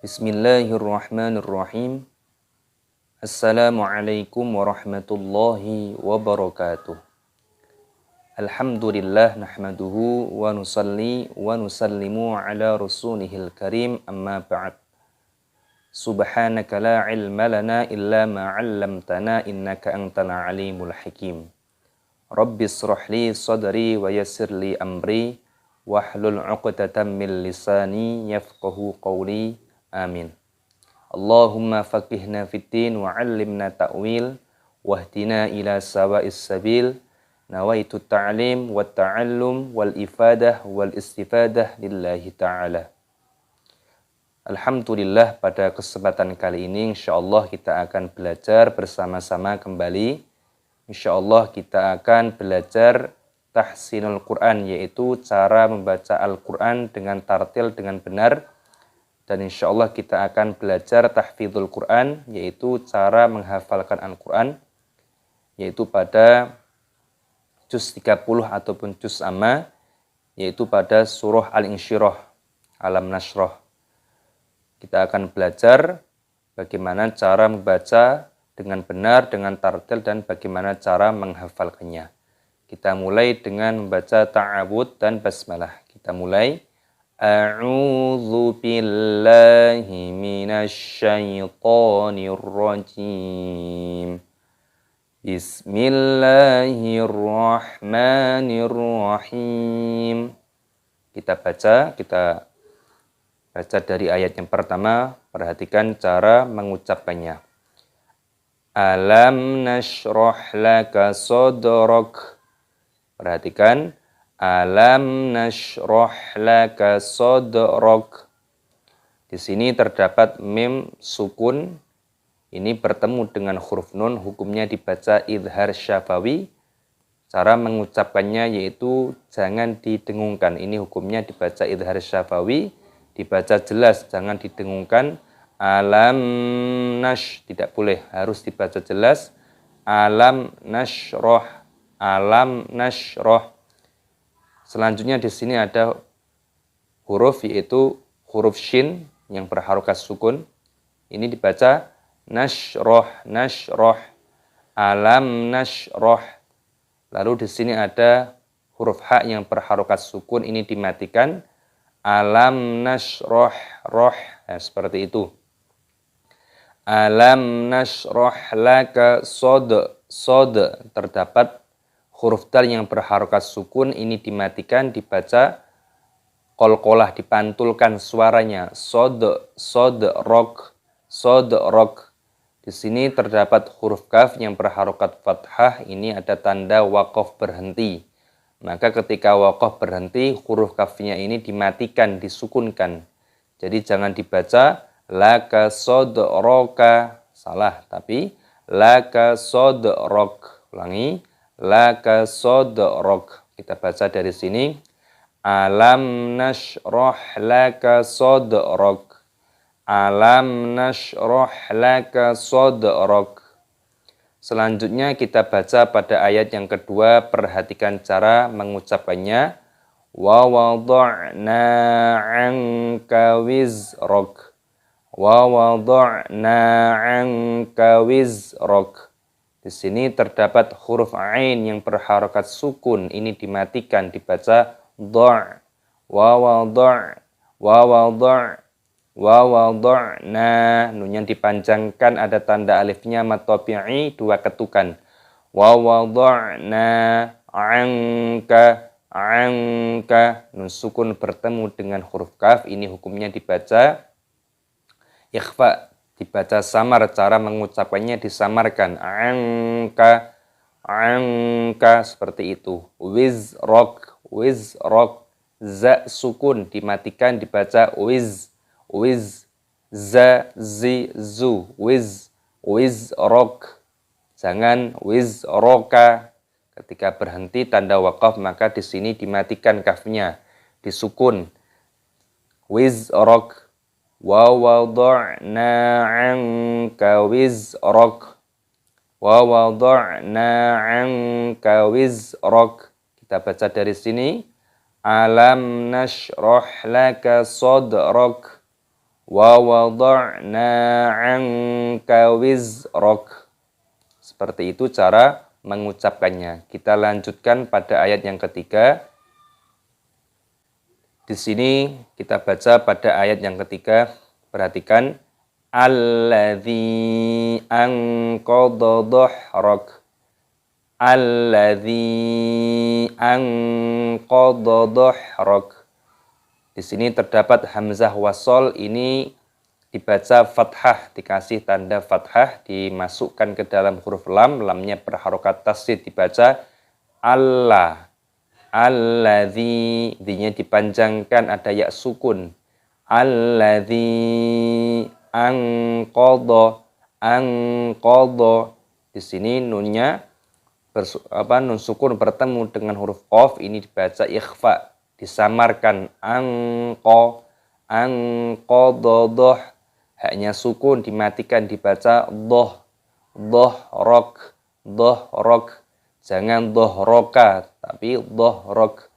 Bismillahirrahmanirrahim. Assalamualaikum warahmatullahi wabarakatuh. Alhamdulillah nahmaduhu wa nusalli wa nusallimu ala rasulihil karim amma ba'd. Subhanaka la ilma lana illa ma 'allamtana innaka antal alimul hakim. Rabbis shrah li sadri wa yassir li amri wahlul 'uqdatam min lisani yafqahu qawli. Amin. Allahumma faqihna fiddin wa 'allimna ta'wil wahdina ila sawa'is sabil. Nawaitu ta'lim wa ta'allum wal ifadah wal istifadah lillahi ta'ala. Alhamdulillah, pada kesempatan kali ini insyaallah kita akan belajar bersama-sama kembali. Insyaallah kita akan belajar tahsinul Quran, yaitu cara membaca Al-Quran dengan tartil dengan benar. Dan insyaallah kita akan belajar tahfidzul Quran, yaitu cara menghafalkan Al-Quran, yaitu pada juz 30 ataupun juz amma, yaitu pada surah Al-Insyirah, Alam Nashrah. Kita akan belajar bagaimana cara membaca dengan benar, dengan tartil, dan bagaimana cara menghafalkannya. Kita mulai dengan membaca ta'awudz dan basmalah. Kita mulai. A'udzu billahi minasy syaithanir rajim. Bismillahirrahmanirrahim. Kita baca dari ayat yang pertama. Perhatikan cara mengucapkannya. Alam nashrah laka sadrak. Perhatikan. Alam nashrah laka sadrak. Di sini terdapat mim sukun. Ini bertemu dengan huruf nun, hukumnya dibaca idhar syafawi. Cara mengucapkannya yaitu jangan didengungkan. Ini hukumnya dibaca idhar syafawi, dibaca jelas, jangan didengungkan. Alam tidak boleh, harus dibaca jelas. Alam nashrah, alam nashrah. Selanjutnya di sini ada huruf, yaitu huruf shin yang berharokat sukun. Ini dibaca nashrah, nashrah. Alam nashrah. Lalu di sini ada huruf ha yang berharokat sukun. Ini dimatikan. Alam nashrah, roh. Seperti itu. Alam nashrah laka sod. Terdapat huruf dal yang berharokat sukun, ini dimatikan, dibaca qalqalah, dipantulkan suaranya. Rok. Di sini terdapat huruf kaf yang berharokat fathah, ini ada tanda waqaf berhenti. Maka ketika waqaf berhenti, huruf kafnya ini dimatikan, disukunkan. Jadi jangan dibaca laka roka, salah, tapi laka rok. Ulangi. Laka sadrak. Kita baca dari sini. Alam nashrah laka sadrak. Alam nashrah laka sadrak. Selanjutnya kita baca pada ayat yang kedua. Perhatikan cara mengucapkannya. Wa wada'na 'anka wizrak. Wa wada'na 'anka wizrak. Di sini terdapat huruf ain yang berharokat sukun. Ini dimatikan, dibaca dha'. Wa wada'na. Nunnya dipanjangkan, ada tanda alifnya mad tabi'i, dua ketukan. Wa wada'na 'anka. Nun sukun bertemu dengan huruf kaf. Ini hukumnya dibaca ikhfa. Dibaca samar, cara mengucapkannya disamarkan. Angka, seperti itu. Wizrok. Za sukun, dimatikan, dibaca wiz. Za, zi, zu. Wizrok. Jangan wizroka. Ketika berhenti tanda waqaf, maka di sini dimatikan kafnya, disukun. Wizrok. Wa wada'na 'anka wizrak. Wa wada'na 'anka wizrak. Kita baca dari sini. Alam nashrah laka sadrak. wa wada'na 'anka wizrak. Seperti itu cara mengucapkannya. Kita lanjutkan pada ayat yang ketiga. Di sini kita baca pada ayat yang ketiga. Perhatikan. Alladzi anqadha dhahrak. Alladzi anqadha dhahrak. Di sini terdapat hamzah wasol, ini dibaca fathah, dikasih tanda fathah, dimasukkan ke dalam huruf lam, lamnya berharokat tasydid dibaca Allah. Alladzi, dinya dipanjangkan, ada ya sukun. Alladzi anqadha, anqadha. Di sini nunnya nun sukun bertemu dengan huruf qaf, ini dibaca ikhfa, disamarkan anqadha. Haknya sukun dimatikan dibaca dhahrok. Jangan dhahroka, tapi dhahrok.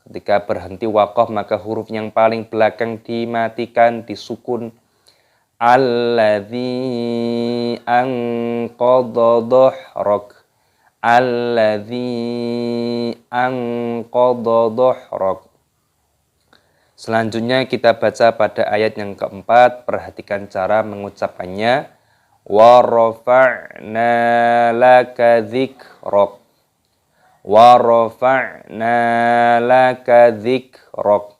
Ketika berhenti waqaf maka huruf yang paling belakang dimatikan, disukun. Alladzi anqadha dhahrok. Alladzi anqadha dhahrok. Selanjutnya kita baca pada ayat yang keempat. Perhatikan cara mengucapkannya. Wa rafa'na laka dzikrak. Wa rafa'na laka dzikrak.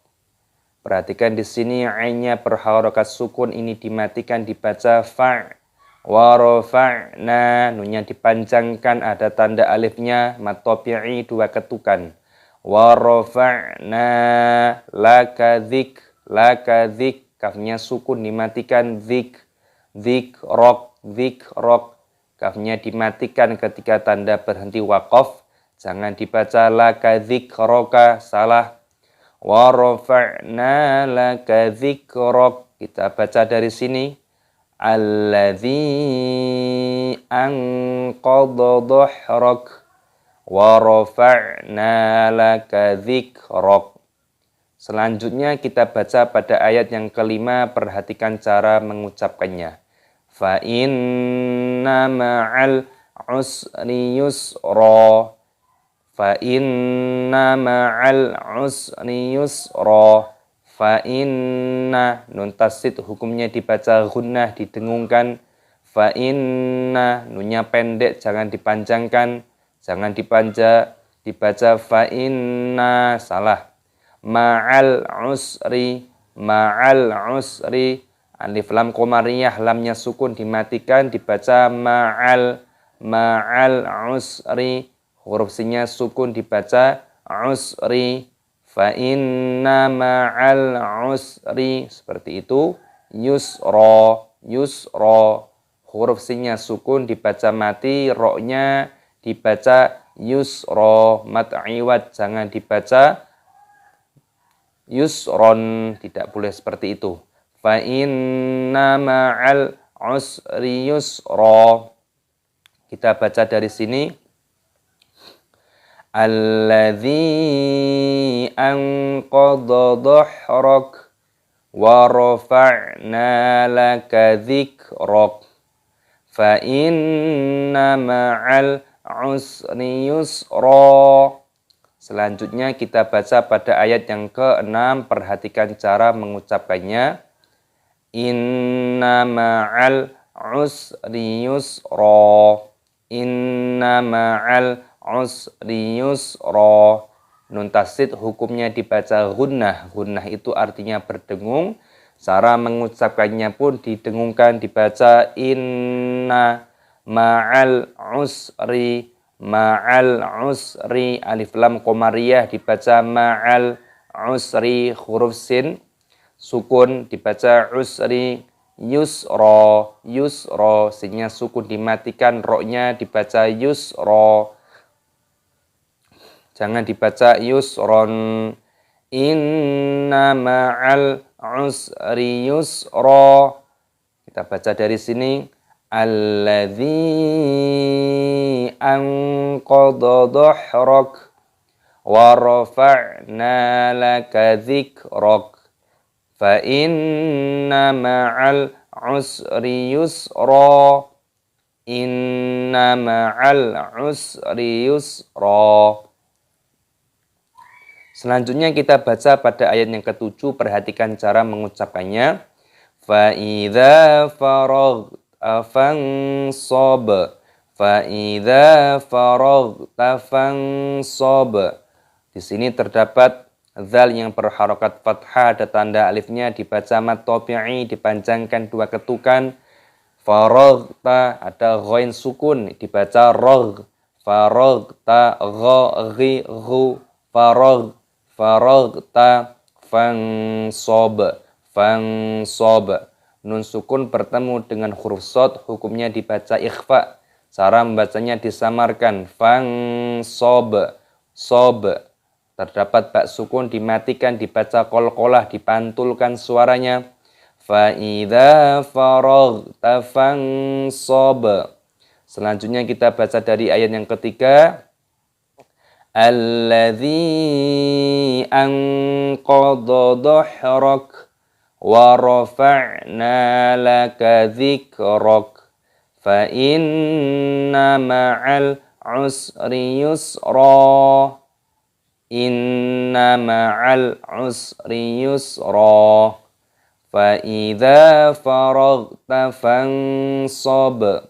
Perhatikan di sini ainnya berharokat sukun, ini dimatikan dibaca fa'. Wa rafa'na, nunnya dipanjangkan, ada tanda alifnya mad tabi'i, dua ketukan. Wa rafa'na laka dzik, kafnya sukun dimatikan dzikrak. Kafnya dimatikan ketika tanda berhenti waqaf. Jangan dibaca laka dzikraka, salah. Wa rafa'na laka dzikrak. Kita baca dari sini. Alladzi anqadha dhahrak. Wa rafa'na laka dzikrak. Selanjutnya kita baca pada ayat yang kelima. Perhatikan cara mengucapkannya. Fa inna ma'al usri yusra. Fa inna ma'al usri yusra. Fa inna, nun tasydid hukumnya dibaca gunnah, didengungkan. Fa inna, nunnya pendek, jangan dipanjangkan, jangan dibaca fa inna, salah. Ma'al usri, alif lam qamariyah, lamnya sukun dimatikan, dibaca ma'al usri. Huruf sinnya sukun dibaca usri. Fa inna ma'al usri. Seperti itu. Yusra. Huruf sinnya sukun dibaca mati. Roknya dibaca yusra. Mad iwad. Jangan dibaca yusron. Tidak boleh seperti itu. Fa inna ma'al usri yusra. Kita baca dari sini. Alladzi anqadha dhahrak wa rafa'na laka dzikrak. Fa inna ma'al usri yusra. Selanjutnya kita baca pada ayat yang ke-6. Perhatikan cara mengucapkannya. Inna ma'al usri yusra. Inna ma'al usri yusra. Nun tasydid hukumnya dibaca gunnah. Gunnah itu artinya berdengung. Cara mengucapkannya pun didengungkan, dibaca inna ma'al usri. Alif lam qamariyah dibaca ma'al usri. Huruf sin sukun dibaca usri. Yusra. Sinnya sukun dimatikan, roknya dibaca yusra. Jangan dibaca yusron. Inna ma'al usri yusra. Kita baca dari sini. Alladzi anqadha dhahrak wa rafa'na laka dzikrak. fa inna ma'al usri yusra. Inna ma'al usri yusra. Selanjutnya kita baca pada ayat yang ke-7, perhatikan cara mengucapkannya. Fa idza faraghta fansab. Fa idza faraghta fansab. Di sini terdapat zal yang berharokat fathah, ada tanda alifnya, dibaca mat tabi'i, dipanjangkan 2 ketukan. Faraghta ada ghain sukun, dibaca ragh. Faraghta ghi ghu faragh. Faraghta fansab. Fansab. Nun sukun bertemu dengan huruf shad, hukumnya dibaca ikhfa. Cara membacanya disamarkan. Fansab. Sob. Terdapat bak sukun dimatikan, dibaca qalqalah, dipantulkan suaranya. Fa idza faraghta fansab. Selanjutnya kita baca dari ayat yang ketiga. Alladzi anqadha dhahrak wa rafa'na laka dzikrak. Fa inna ma'al usri yusra. Inna ma'al usri yusra. Fa idza faraghta fansab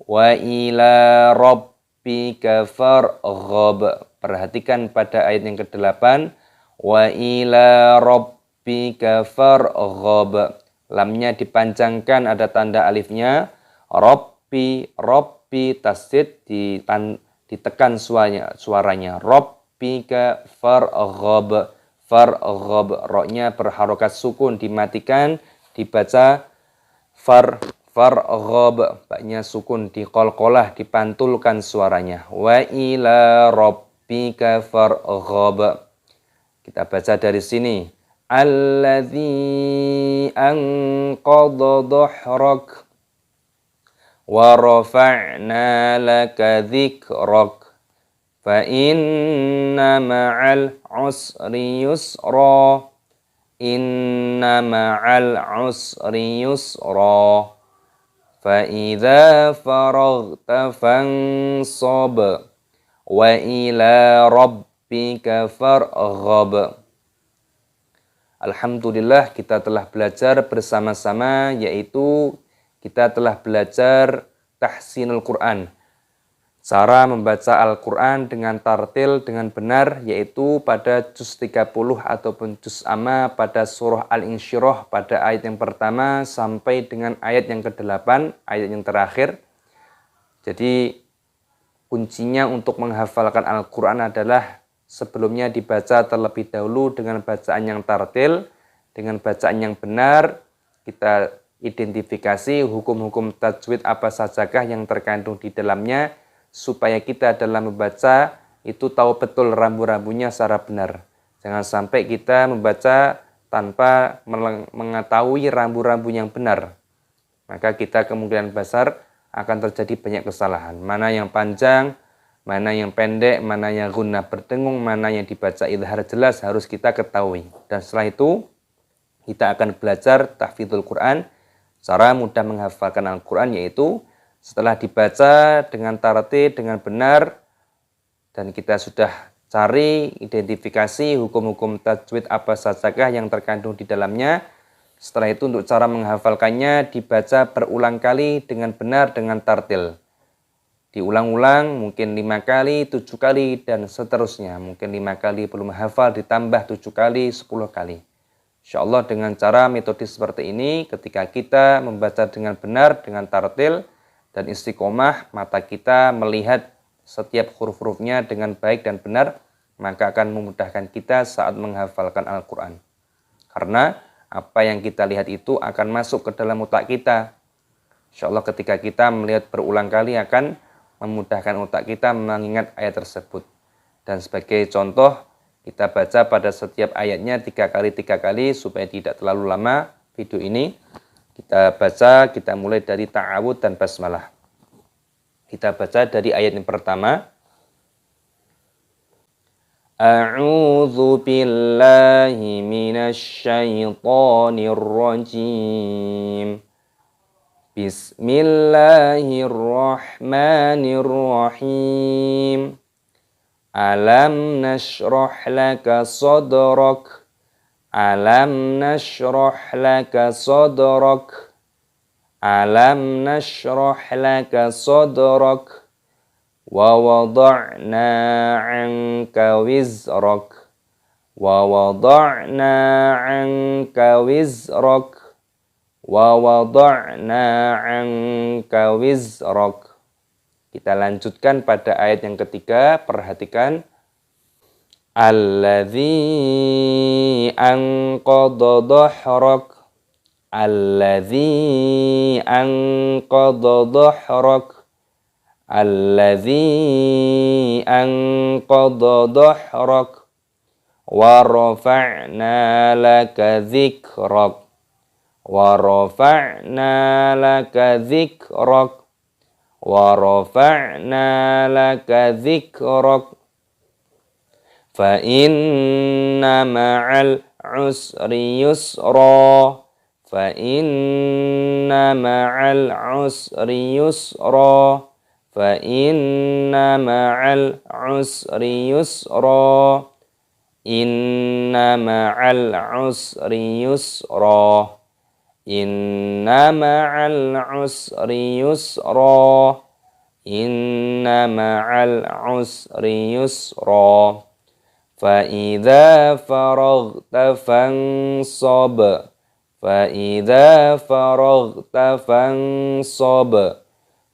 wa ila rabbika farghab. Perhatikan pada ayat yang ke-8, wa ila rabbika farghab. Lamnya dipanjangkan, ada tanda alifnya. Rabbi, rabbi tasdid ditekan suaranya. Rabbika farghab. Farghab, roknya berharokat sukun, dimatikan, dibaca farghab, baknya sukun, diqalqalah, dipantulkan suaranya. Wa ila rabbika farghab. Kita baca dari sini. Alladzi anqadha dhahrak wa rafa'na laka dzikrak. Fa inna ma'al usri yusra. Inna ma'al usri yusra. Fa idza faraghta fansab wa ila rabbika farghab. Alhamdulillah, kita telah belajar bersama-sama, yaitu kita telah belajar tahsinul Quran. Cara membaca Al-Quran dengan tartil, dengan benar, yaitu pada juz 30 ataupun juz amma pada surah Al-Insyirah pada ayat yang pertama sampai dengan ayat yang ke-8, ayat yang terakhir. Jadi kuncinya untuk menghafalkan Al-Quran adalah sebelumnya dibaca terlebih dahulu dengan bacaan yang tartil, dengan bacaan yang benar. Kita identifikasi hukum-hukum tajwid apa sajakah yang terkandung di dalamnya, supaya kita dalam membaca itu tahu betul rambu-rambunya secara benar. Jangan sampai kita membaca tanpa mengetahui rambu-rambu yang benar. Maka kita kemungkinan besar akan terjadi banyak kesalahan. Mana yang panjang, mana yang pendek, mana yang gunnah berdengung, mana yang dibaca idhar jelas harus kita ketahui. Dan setelah itu kita akan belajar tahfidzul Quran. Cara mudah menghafalkan Al-Quran yaitu setelah dibaca dengan tartil, dengan benar, dan kita sudah cari identifikasi hukum-hukum tajwid apa sajakah yang terkandung di dalamnya. Setelah itu untuk cara menghafalkannya dibaca berulang kali dengan benar, dengan tartil. Diulang-ulang mungkin 5 kali, 7 kali, dan seterusnya. Mungkin 5 kali belum hafal, ditambah 7 kali, 10 kali. InsyaAllah dengan cara metode seperti ini, ketika kita membaca dengan benar, dengan tartil, dan istiqomah, mata kita melihat setiap huruf-hurufnya dengan baik dan benar, maka akan memudahkan kita saat menghafalkan Al-Quran. Karena apa yang kita lihat itu akan masuk ke dalam otak kita. InsyaAllah ketika kita melihat berulang kali akan memudahkan otak kita mengingat ayat tersebut. Dan sebagai contoh, kita baca pada setiap ayatnya 3 kali supaya tidak terlalu lama video ini. Kita baca, kita mulai dari ta'awud dan basmalah. Kita baca dari ayat yang pertama. A'udzu billahi minasy syaithanir rajim. Bismillahirrahmanirrahim. Alam nashrah laka sadrak. Alam nashrah laka sadrak. Alam nashrah laka sadrak. Wa wada'na 'anka wizrak. Wa wada'na 'anka wizrak. Wa wada'na 'anka wizrak. Kita lanjutkan pada ayat yang ketiga, perhatikan. Alladzi anqadha dhahrak. Alladzi anqadha dhahrak. Alladzi anqadha dhahrak. Wa rafa'na laka dzikrak. Wa rafa'na laka dzikrak. Wa rafa'na laka dzikrak. Fa inna ma'al usri yusra. Fa inna ma'al usri yusra. Fa inna ma'al usri yusra. Inna ma'al usri yusra. Inna ma'al usri yusra. Inna ma'al usri yusra. Fa idza faraghta fansab. Fa idza faraghta fansab.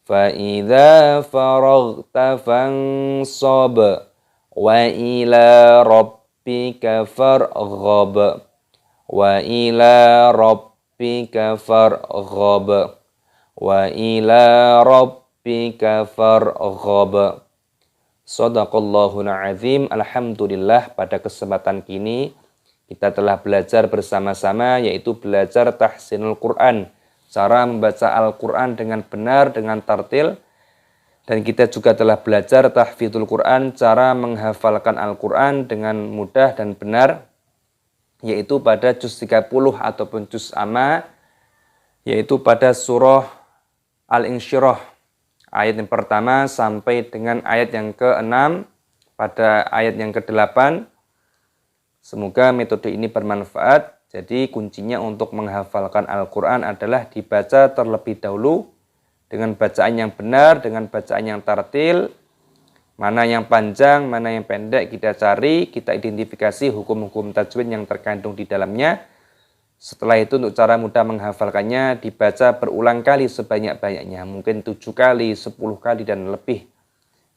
Fa idza faraghta fansab. Wa ila rabbika farghab. Wa ila rabbika farghab. Wa ila rabbika farghab. Shadaqallahul azim. Alhamdulillah, pada kesempatan kini kita telah belajar bersama-sama, yaitu belajar tahsinul Quran, cara membaca Al-Quran dengan benar, dengan tartil. Dan kita juga telah belajar tahfidzul Quran, cara menghafalkan Al-Quran dengan mudah dan benar, yaitu pada juz 30 ataupun juz amma, yaitu pada surah Al-Insyirah, ayat yang pertama sampai dengan ayat yang ke-6 pada ayat yang ke-8. Semoga metode ini bermanfaat. Jadi kuncinya untuk menghafalkan Al-Quran adalah dibaca terlebih dahulu dengan bacaan yang benar, dengan bacaan yang tartil. Mana yang panjang, mana yang pendek kita cari, kita identifikasi hukum-hukum tajwid yang terkandung di dalamnya. Setelah itu untuk cara mudah menghafalkannya dibaca berulang kali sebanyak-banyaknya. Mungkin 7 kali, 10 kali dan lebih.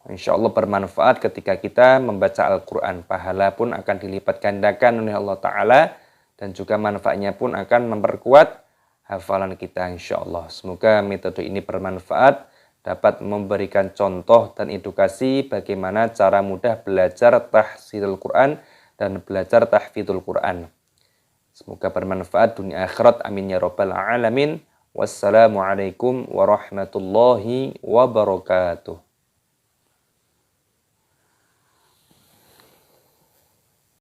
Insya Allah bermanfaat ketika kita membaca Al-Quran. Pahala pun akan dilipat gandakan oleh Allah Ta'ala. Dan juga manfaatnya pun akan memperkuat hafalan kita insya Allah. Semoga metode ini bermanfaat. Dapat memberikan contoh dan edukasi bagaimana cara mudah belajar tahsinul Quran dan belajar tahfidzul Quran. Semoga bermanfaat dunia akhirat. Amin ya rabbal alamin. Wassalamualaikum warahmatullahi wabarakatuh.